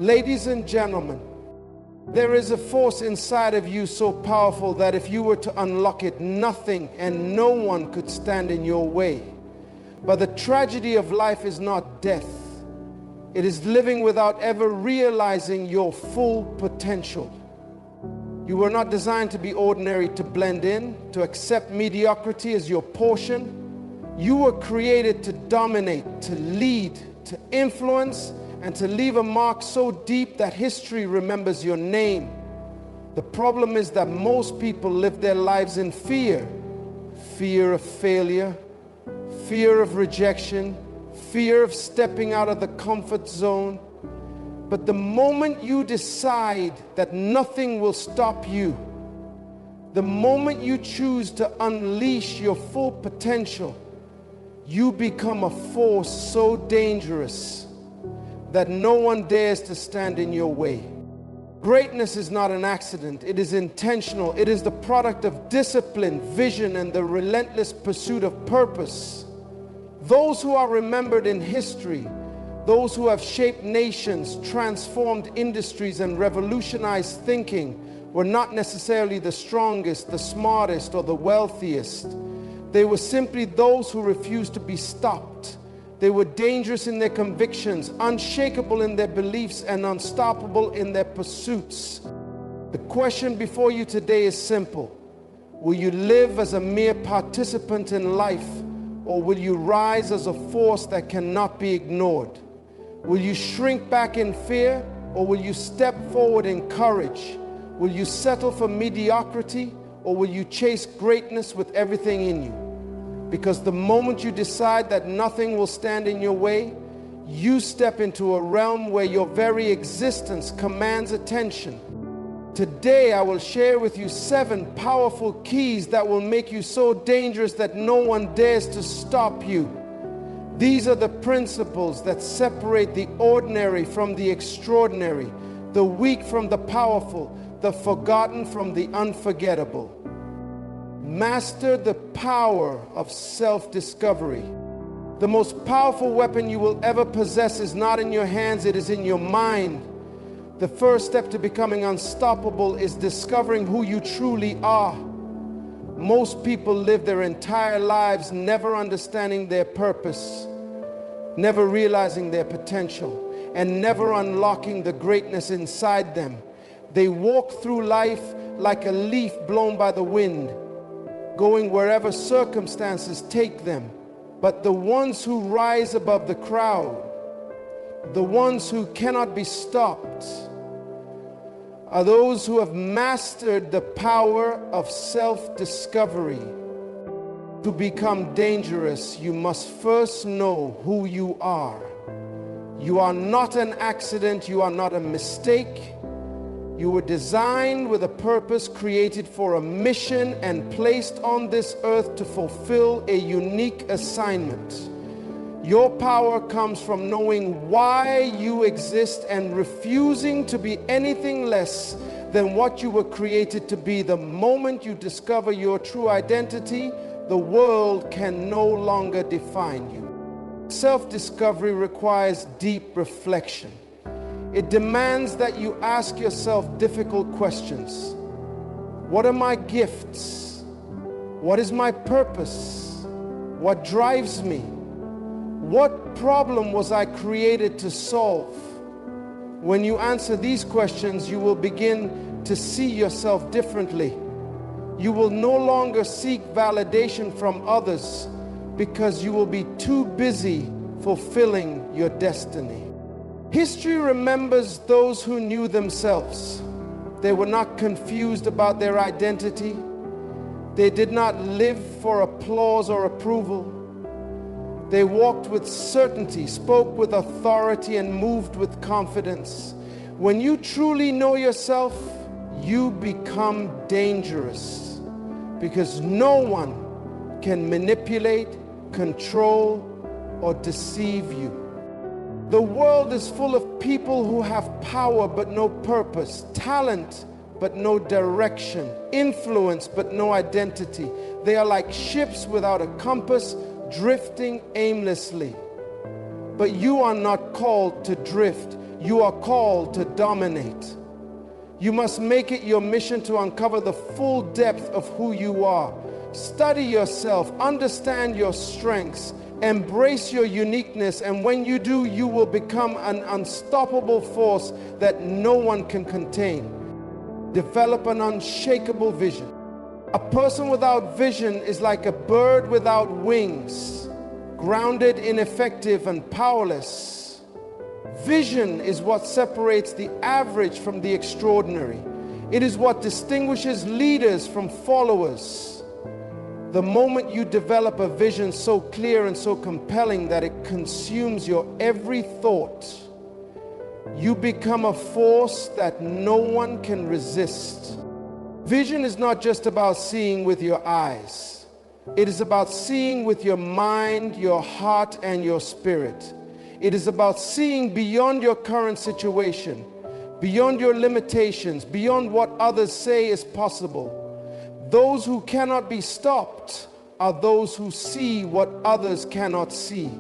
Ladies and gentlemen, there is a force inside of you so powerful that if you were to unlock it, nothing and no one could stand in your way. But the tragedy of life is not death. It is living without ever realizing your full potential. You were not designed to be ordinary, to blend in, to accept mediocrity as your portion. You were created to dominate, to lead, to influence, and to leave a mark so deep that history remembers your name. The problem is that most people live their lives in fear. Fear of failure, fear of rejection, fear of stepping out of the comfort zone. But the moment you decide that nothing will stop you, the moment you choose to unleash your full potential, you become a force so dangerous that no one dares to stand in your way. Greatness is not an accident. It is intentional. It is the product of discipline, vision, and the relentless pursuit of purpose. Those who are remembered in history, those who have shaped nations, transformed industries, and revolutionized thinking, were not necessarily the strongest, the smartest, or the wealthiest. They were simply those who refused to be stopped. They were dangerous in their convictions, unshakable in their beliefs, and unstoppable in their pursuits. The question before you today is simple. Will you live as a mere participant in life, or will you rise as a force that cannot be ignored? Will you shrink back in fear, or will you step forward in courage? Will you settle for mediocrity, or will you chase greatness with everything in you? Because the moment you decide that nothing will stand in your way, you step into a realm where your very existence commands attention. Today, I will share with you 7 powerful keys that will make you so dangerous that no one dares to stop you. These are the principles that separate the ordinary from the extraordinary, the weak from the powerful, the forgotten from the unforgettable. Master the power of self-discovery. The most powerful weapon you will ever possess is not in your hands, it is in your mind. The first step to becoming unstoppable is discovering who you truly are. Most people live their entire lives never understanding their purpose, never realizing their potential, and never unlocking the greatness inside them. They walk through life like a leaf blown by the wind, going wherever circumstances take them. But the ones who rise above the crowd, the ones who cannot be stopped, are those who have mastered the power of self-discovery. To become dangerous, you must first know who you are. You are not an accident, you are not a mistake. You were designed with a purpose, created for a mission, and placed on this earth to fulfill a unique assignment. Your power comes from knowing why you exist and refusing to be anything less than what you were created to be. The moment you discover your true identity, the world can no longer define you. Self-discovery requires deep reflection. It demands that you ask yourself difficult questions. What are my gifts? What is my purpose? What drives me? What problem was I created to solve? When you answer these questions, you will begin to see yourself differently. You will no longer seek validation from others because you will be too busy fulfilling your destiny. History remembers those who knew themselves. They were not confused about their identity. They did not live for applause or approval. They walked with certainty, spoke with authority, and moved with confidence. When you truly know yourself, you become dangerous because no one can manipulate, control, or deceive you. The world is full of people who have power but no purpose, talent but no direction, influence but no identity. They are like ships without a compass, drifting aimlessly. But you are not called to drift. You are called to dominate. You must make it your mission to uncover the full depth of who you are. Study yourself, understand your strengths, embrace your uniqueness, and when you do, you will become an unstoppable force that no one can contain. Develop an unshakable vision. A person without vision is like a bird without wings, grounded, ineffective, and powerless. Vision is what separates the average from the extraordinary. It is what distinguishes leaders from followers. The moment you develop a vision so clear and so compelling that it consumes your every thought, you become a force that no one can resist. Vision is not just about seeing with your eyes. It is about seeing with your mind, your heart, and your spirit. It is about seeing beyond your current situation, beyond your limitations, beyond what others say is possible. Those who cannot be stopped are those who see what others cannot see.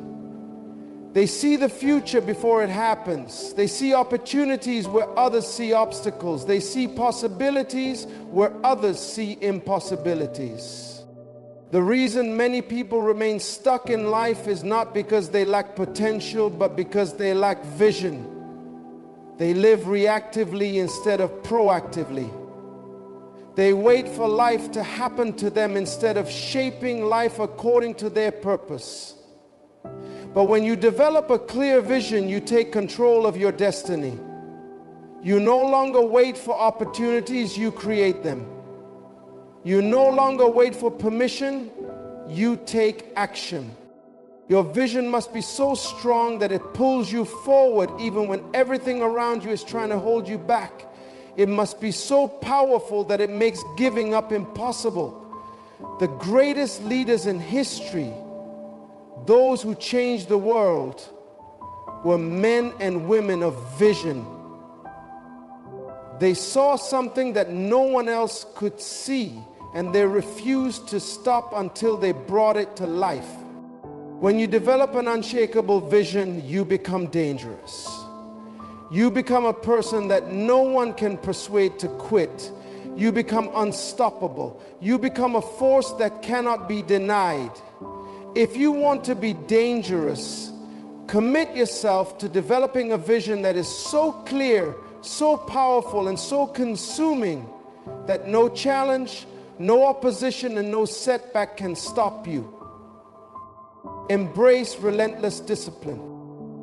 They see the future before it happens. They see opportunities where others see obstacles. They see possibilities where others see impossibilities. The reason many people remain stuck in life is not because they lack potential, but because they lack vision. They live reactively instead of proactively. They wait for life to happen to them instead of shaping life according to their purpose. But when you develop a clear vision, you take control of your destiny. You no longer wait for opportunities, you create them. You no longer wait for permission, you take action. Your vision must be so strong that it pulls you forward even when everything around you is trying to hold you back. It must be so powerful that it makes giving up impossible. The greatest leaders in history, those who changed the world, were men and women of vision. They saw something that no one else could see, and they refused to stop until they brought it to life. When you develop an unshakable vision, you become dangerous. You become a person that no one can persuade to quit. You become unstoppable. You become a force that cannot be denied. If you want to be dangerous, commit yourself to developing a vision that is so clear, so powerful, and so consuming that no challenge, no opposition, and no setback can stop you. Embrace relentless discipline.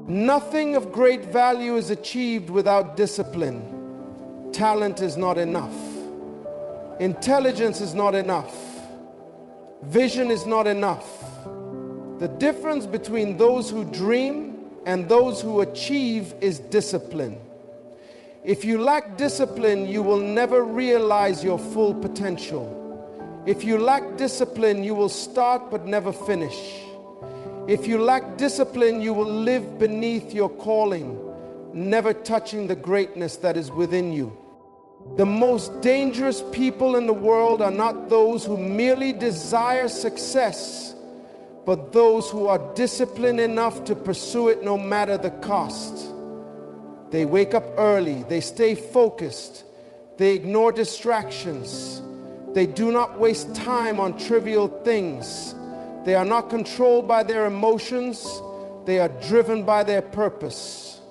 Nothing of great value is achieved without discipline. Talent is not enough. Intelligence is not enough. Vision is not enough. The difference between those who dream and those who achieve is discipline. If you lack discipline, you will never realize your full potential. If you lack discipline, you will start but never finish. If you lack discipline, you will live beneath your calling, never touching the greatness that is within you. The most dangerous people in the world are not those who merely desire success, but those who are disciplined enough to pursue it no matter the cost. They wake up early, they stay focused, they ignore distractions, they do not waste time on trivial things. They are not controlled by their emotions, they are driven by their purpose.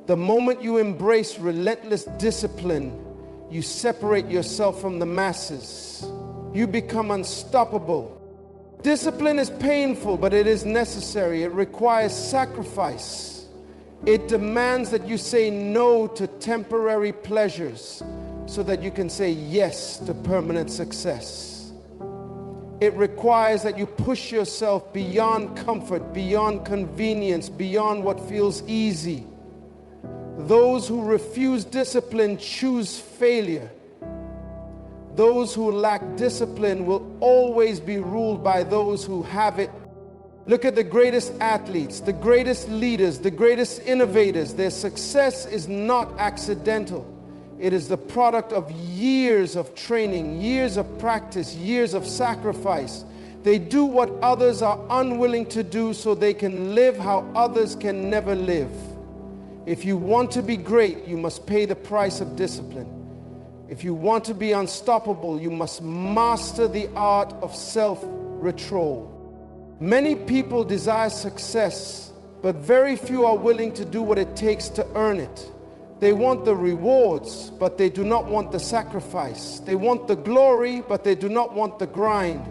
The moment you embrace relentless discipline, you separate yourself from the masses. You become unstoppable. Discipline is painful, but it is necessary. It requires sacrifice. It demands that you say no to temporary pleasures so that you can say yes to permanent success. It requires that you push yourself beyond comfort, beyond convenience, beyond what feels easy. Those who refuse discipline choose failure. Those who lack discipline will always be ruled by those who have it. Look at the greatest athletes, the greatest leaders, the greatest innovators. Their success is not accidental. It is the product of years of training, years of practice, years of sacrifice. They do what others are unwilling to do so they can live how others can never live. If you want to be great, you must pay the price of discipline. If you want to be unstoppable, you must master the art of self-control. Many people desire success, but very few are willing to do what it takes to earn it. They want the rewards, but they do not want the sacrifice. They want the glory, but they do not want the grind.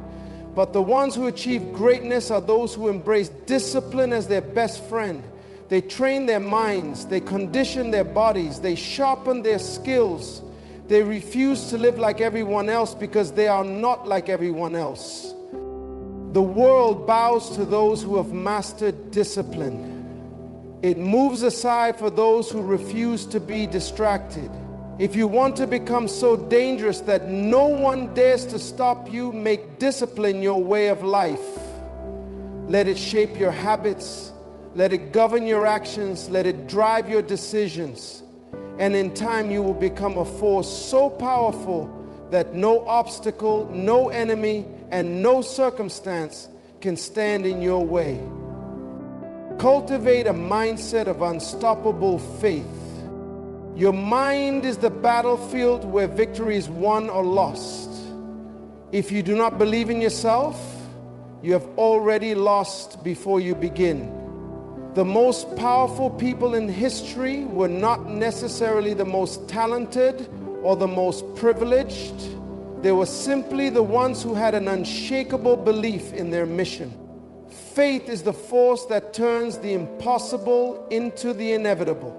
But the ones who achieve greatness are those who embrace discipline as their best friend. They train their minds, they condition their bodies, they sharpen their skills. They refuse to live like everyone else because they are not like everyone else. The world bows to those who have mastered discipline. It moves aside for those who refuse to be distracted. If you want to become so dangerous that no one dares to stop you, make discipline your way of life. Let it shape your habits. Let it govern your actions. Let it drive your decisions. And in time, you will become a force so powerful that no obstacle, no enemy, and no circumstance can stand in your way. Cultivate a mindset of unstoppable faith. Your mind is the battlefield where victory is won or lost. If you do not believe in yourself, you have already lost before you begin. The most powerful people in history were not necessarily the most talented or the most privileged. They were simply the ones who had an unshakable belief in their mission. Faith is the force that turns the impossible into the inevitable.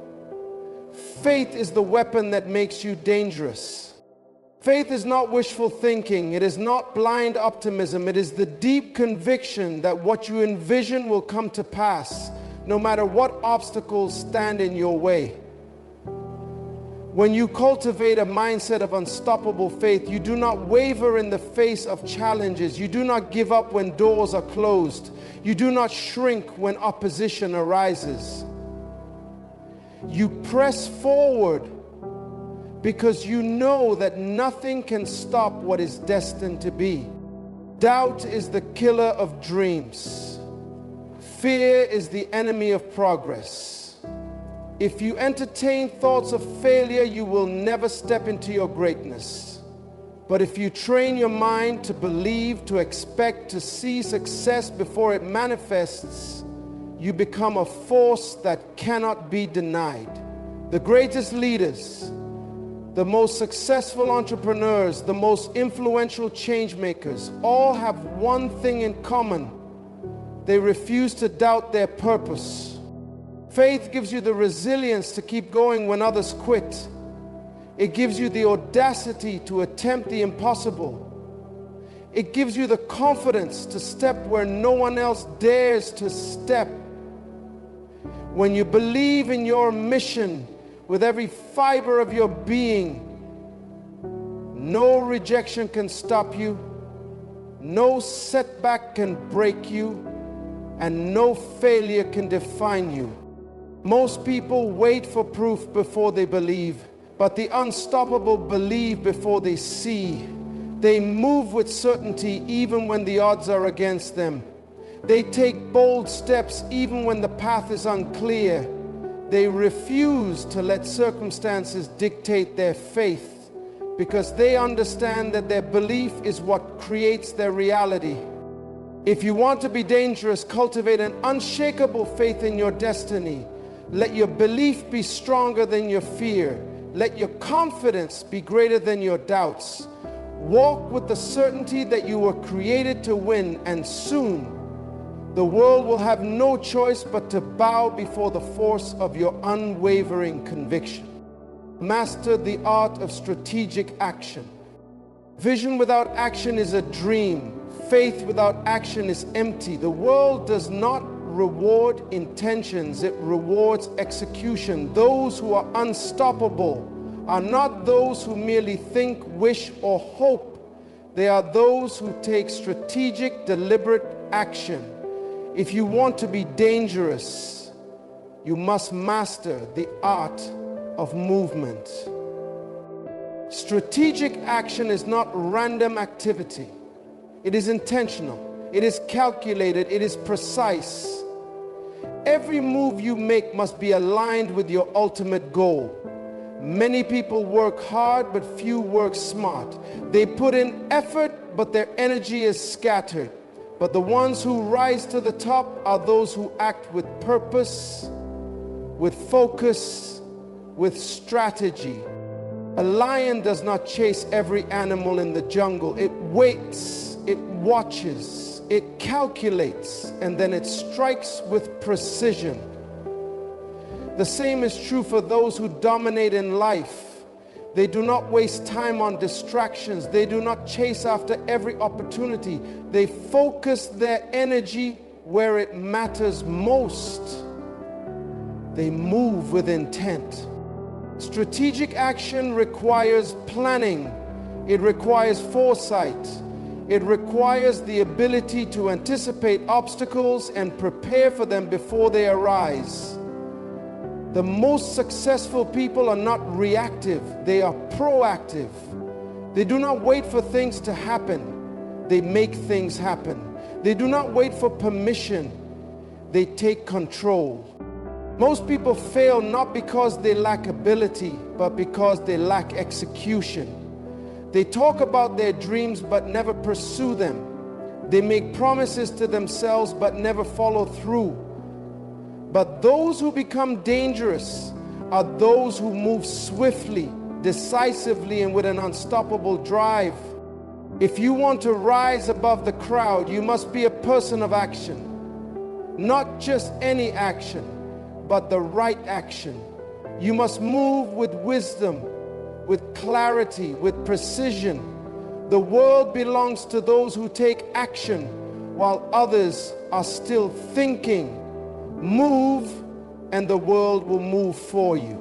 Faith is the weapon that makes you dangerous. Faith is not wishful thinking. It is not blind optimism. It is the deep conviction that what you envision will come to pass, no matter what obstacles stand in your way. When you cultivate a mindset of unstoppable faith, you do not waver in the face of challenges. You do not give up when doors are closed. You do not shrink when opposition arises. You press forward because you know that nothing can stop what is destined to be. Doubt is the killer of dreams. Fear is the enemy of progress. If you entertain thoughts of failure, you will never step into your greatness. But if you train your mind to believe, to expect, to see success before it manifests, you become a force that cannot be denied. The greatest leaders, the most successful entrepreneurs, the most influential change makers, all have one thing in common. They refuse to doubt their purpose. Faith gives you the resilience to keep going when others quit. It gives you the audacity to attempt the impossible. It gives you the confidence to step where no one else dares to step. When you believe in your mission with every fiber of your being, no rejection can stop you, no setback can break you, and no failure can define you. Most people wait for proof before they believe, but the unstoppable believe before they see. They move with certainty even when the odds are against them. They take bold steps even when the path is unclear. They refuse to let circumstances dictate their faith because they understand that their belief is what creates their reality. If you want to be dangerous, cultivate an unshakable faith in your destiny. Let your belief be stronger than your fear. Let your confidence be greater than your doubts. Walk with the certainty that you were created to win, and soon the world will have no choice but to bow before the force of your unwavering conviction. Master the art of strategic action. Vision without action is a dream. Faith without action is empty. The world does not reward intentions, it rewards execution. Those who are unstoppable are not those who merely think, wish, or hope. They are those who take strategic, deliberate action. If you want to be dangerous, you must master the art of movement. Strategic action is not random activity. It is intentional. It is calculated. It is precise. Every move you make must be aligned with your ultimate goal. Many people work hard, but few work smart. They put in effort, but their energy is scattered. But the ones who rise to the top are those who act with purpose, with focus, with strategy. A lion does not chase every animal in the jungle. It waits, it watches, it calculates, and then it strikes with precision. The same is true for those who dominate in life. They do not waste time on distractions. They do not chase after every opportunity. They focus their energy where it matters most. They move with intent. Strategic action requires planning. It requires foresight. It requires the ability to anticipate obstacles and prepare for them before they arise. The most successful people are not reactive, they are proactive. They do not wait for things to happen, they make things happen. They do not wait for permission, they take control. Most people fail not because they lack ability, but because they lack execution. They talk about their dreams but never pursue them. They make promises to themselves but never follow through. But those who become dangerous are those who move swiftly, decisively, and with an unstoppable drive. If you want to rise above the crowd, you must be a person of action. Not just any action, but the right action. You must move with wisdom, with clarity, with precision. The world belongs to those who take action, while others are still thinking. Move, and the world will move for you.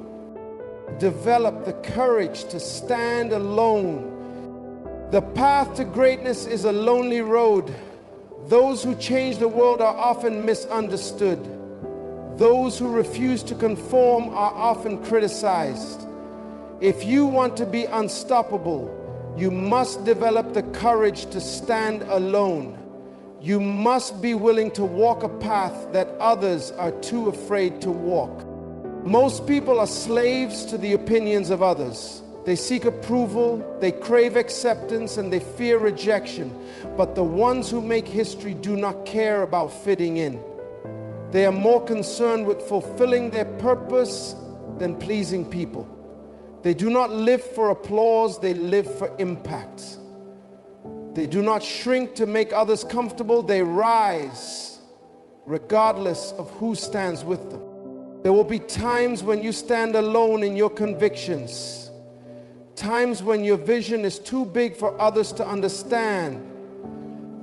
Develop the courage to stand alone. The path to greatness is a lonely road. Those who change the world are often misunderstood. Those who refuse to conform are often criticized. If you want to be unstoppable, you must develop the courage to stand alone. You must be willing to walk a path that others are too afraid to walk. Most people are slaves to the opinions of others. They seek approval, they crave acceptance, and they fear rejection. But the ones who make history do not care about fitting in. They are more concerned with fulfilling their purpose than pleasing people. They do not live for applause, they live for impact. They do not shrink to make others comfortable, they rise regardless of who stands with them. There will be times when you stand alone in your convictions, times when your vision is too big for others to understand,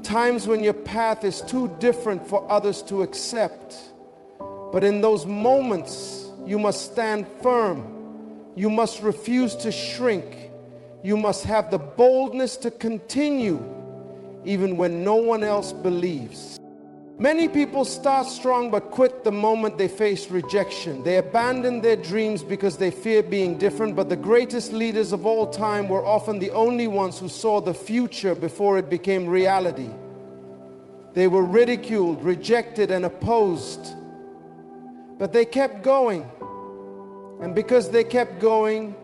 times when your path is too different for others to accept. But in those moments, you must stand firm. You must refuse to shrink. You must have the boldness to continue even when no one else believes. Many people start strong but quit the moment they face rejection. They abandon their dreams because they fear being different, but the greatest leaders of all time were often the only ones who saw the future before it became reality. They were ridiculed, rejected, and opposed, but they kept going. And because they kept going,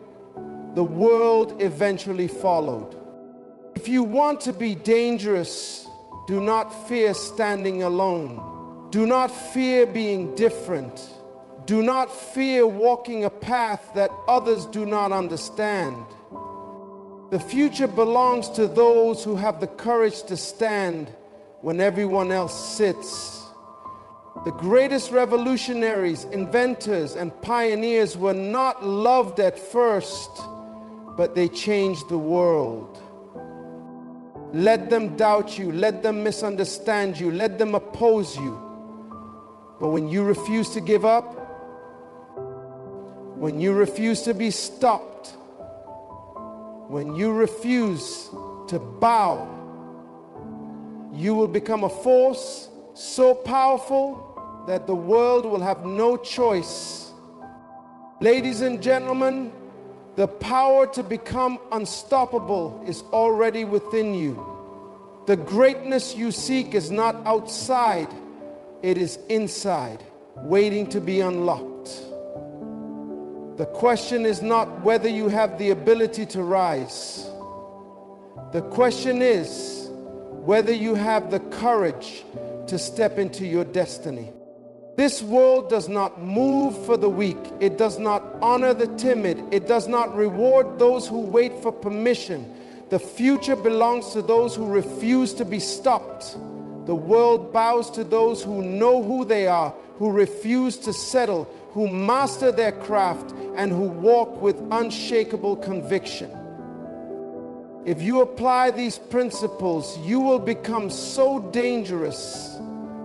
the world eventually followed. If you want to be dangerous, do not fear standing alone. Do not fear being different. Do not fear walking a path that others do not understand. The future belongs to those who have the courage to stand when everyone else sits. The greatest revolutionaries, inventors, and pioneers were not loved at first, but they changed the world. Let them doubt you, let them misunderstand you, let them oppose you. But when you refuse to give up, when you refuse to be stopped, when you refuse to bow, you will become a force so powerful that the world will have no choice. Ladies and gentlemen, the power to become unstoppable is already within you. The greatness you seek is not outside, it is inside. waiting to be unlocked. The question is not whether you have the ability to rise. The question is whether you have the courage to step into your destiny. This world does not move for the weak. It does not honor the timid. It does not reward those who wait for permission. The future belongs to those who refuse to be stopped. The world bows to those who know who they are, who refuse to settle, who master their craft, and who walk with unshakable conviction. If you apply these principles, you will become so dangerous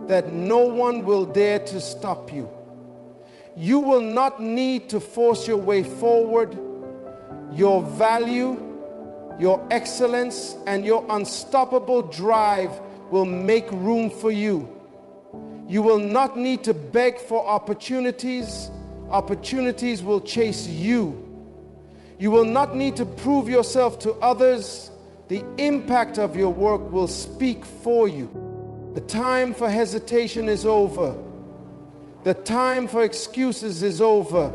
that no one will dare to stop you. You will not need to force your way forward. Your value, your excellence, and your unstoppable drive will make room for you. You will not need to beg for opportunities. Opportunities will chase you. You will not need to prove yourself to others. The impact of your work will speak for you. The time for hesitation is over. The time for excuses is over.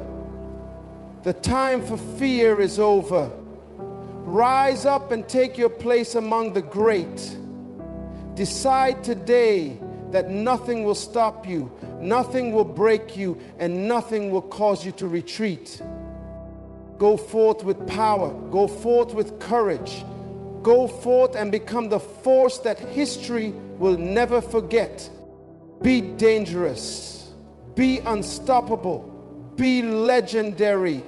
The time for fear is over. Rise up and take your place among the great. Decide today that nothing will stop you, nothing will break you, and nothing will cause you to retreat. Go forth with power. Go forth with courage. Go forth and become the force that history will never forget. Be dangerous. Be unstoppable. Be legendary.